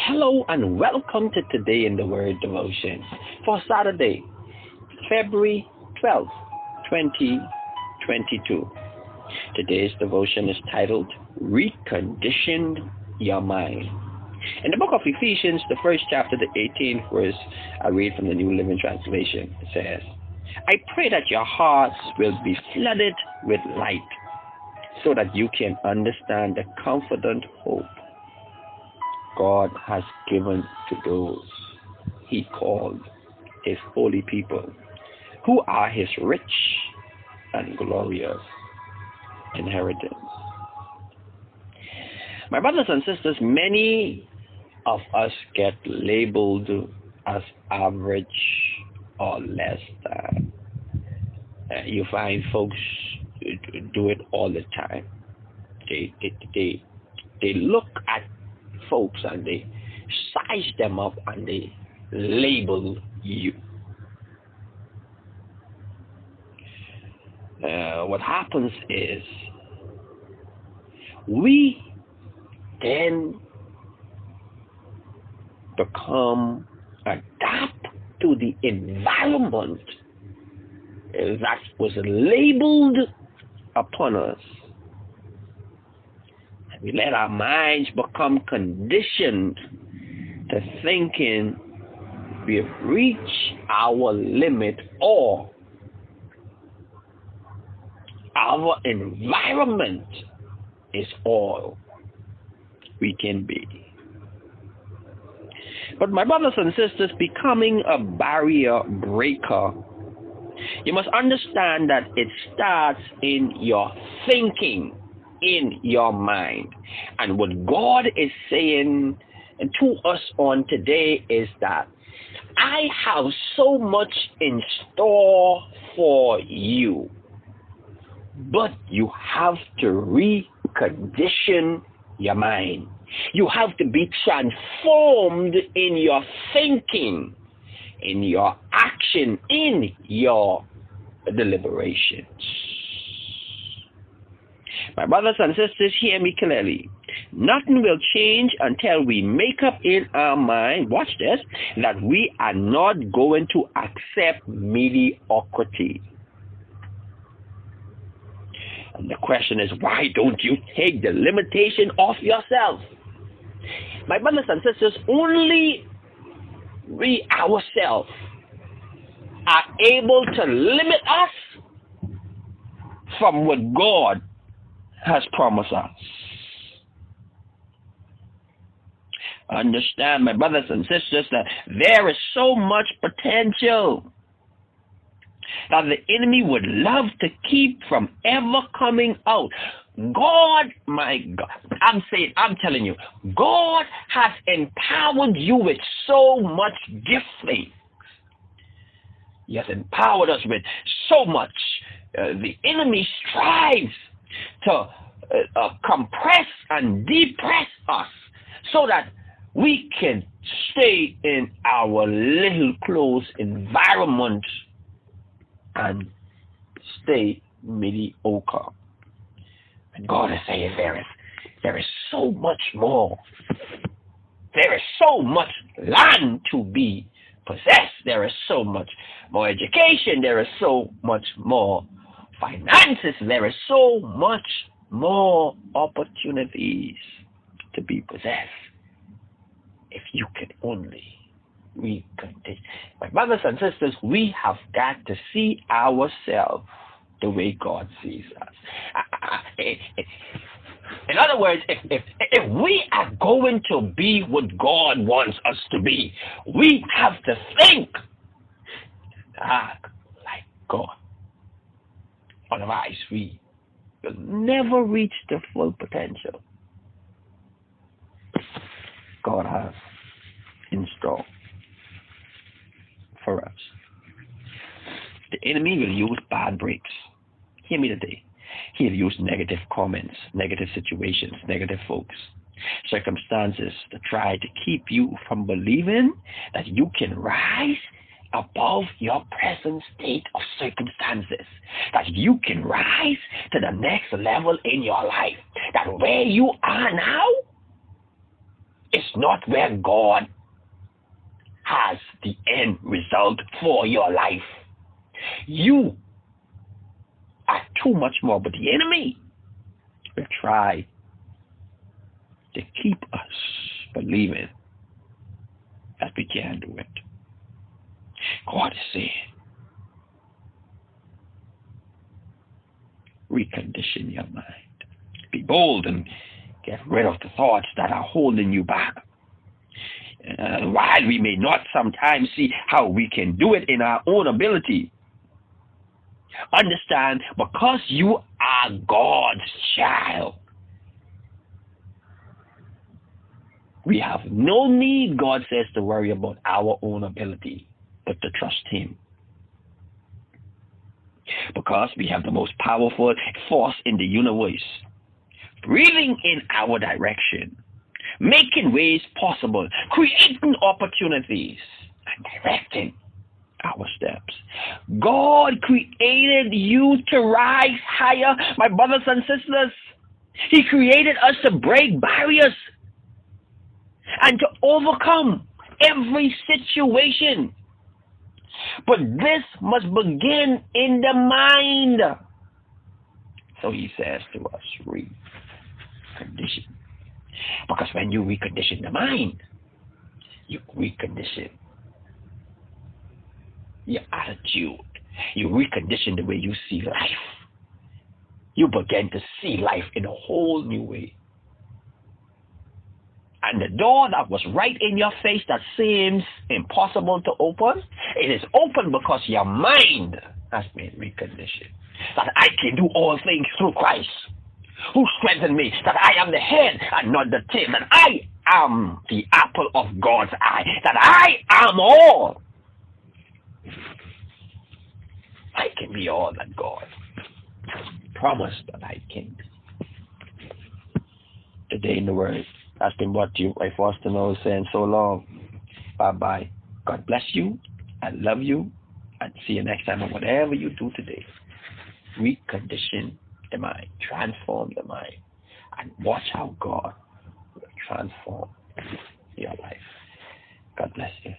Hello and welcome to Today in the Word devotion for Saturday, February 12th, 2022. Today's devotion is titled Reconditioned Your Mind. In the book of Ephesians, the first chapter, the 18th verse, I read from the New Living Translation. It says, I pray that your hearts will be flooded with light so that you can understand the confident hope God has given to those he called his holy people, who are his rich and glorious inheritance. My brothers and sisters, many of us get labeled as average or less than. You find folks do it all the time. They look at folks and they size them up and they label you. What happens is we then become adapt to the environment that was labeled upon us. We let our minds become conditioned to thinking we've reached our limit or our environment is all we can be. But my brothers and sisters, becoming a barrier breaker, you must understand that it starts in your thinking, in your mind. And what God is saying to us on today is that I have so much in store for you, but you have to recondition your mind. You have to be transformed in your thinking, in your action, in your deliberations. My brothers and sisters, hear me clearly. Nothing will change until we make up in our mind, watch this, that we are not going to accept mediocrity. And the question is, why don't you take the limitation off yourself? My brothers and sisters, only we ourselves are able to limit us from what God has promised us. Understand, my brothers and sisters, that there is so much potential that the enemy would love to keep from ever coming out. God, my God, I'm telling you, God has empowered you with so much gifting. He has empowered us with so much. The enemy strives to compress and depress us so that we can stay in our little close environment and stay mediocre. And God is saying there is so much more. There is so much land to be possessed. There is so much more education. There is so much more finances. There is so much more opportunities to be possessed if you can only recondition. My brothers and sisters, we have got to see ourselves the way God sees us. In other words, if we are going to be what God wants us to be, we have to think like God. Otherwise, we will never reach the full potential God has in store for us. The enemy will use bad breaks. Hear me today. He'll use negative comments, negative situations, negative folks, circumstances to try to keep you from believing that you can rise above your present state of circumstances, that you can rise to the next level in your life, that where you are now, It's not where God has the end result for your life. You are too much more, but the enemy will try to keep us believing that we can't do it. God is saying, recondition your mind. Be bold and get rid of the thoughts that are holding you back. While we may not sometimes see how we can do it in our own ability, understand, because you are God's child, we have no need, God says, to worry about our own ability, but to trust Him. Because we have the most powerful force in the universe, breathing in our direction, making ways possible, creating opportunities, and directing our steps. God created you to rise higher, my brothers and sisters. He created us to break barriers and to overcome every situation. But this must begin in the mind. So He says to us, recondition. Because when you recondition the mind, you recondition your attitude. You recondition the way you see life. You begin to see life in a whole new way. And the door that was right in your face that seems impossible to open, it is open because your mind has been reconditioned. That I can do all things through Christ, who strengthened me, that I am the head and not the tail, that I am the apple of God's eye, that I am all. I can be all that God promised that I can be. Today in the Word, that's been what you, my foster know, saying so long. Bye-bye. God bless you. I love you. And see you next time. And whatever you do today, recondition the mind. Transform the mind. And watch how God will transform your life. God bless you.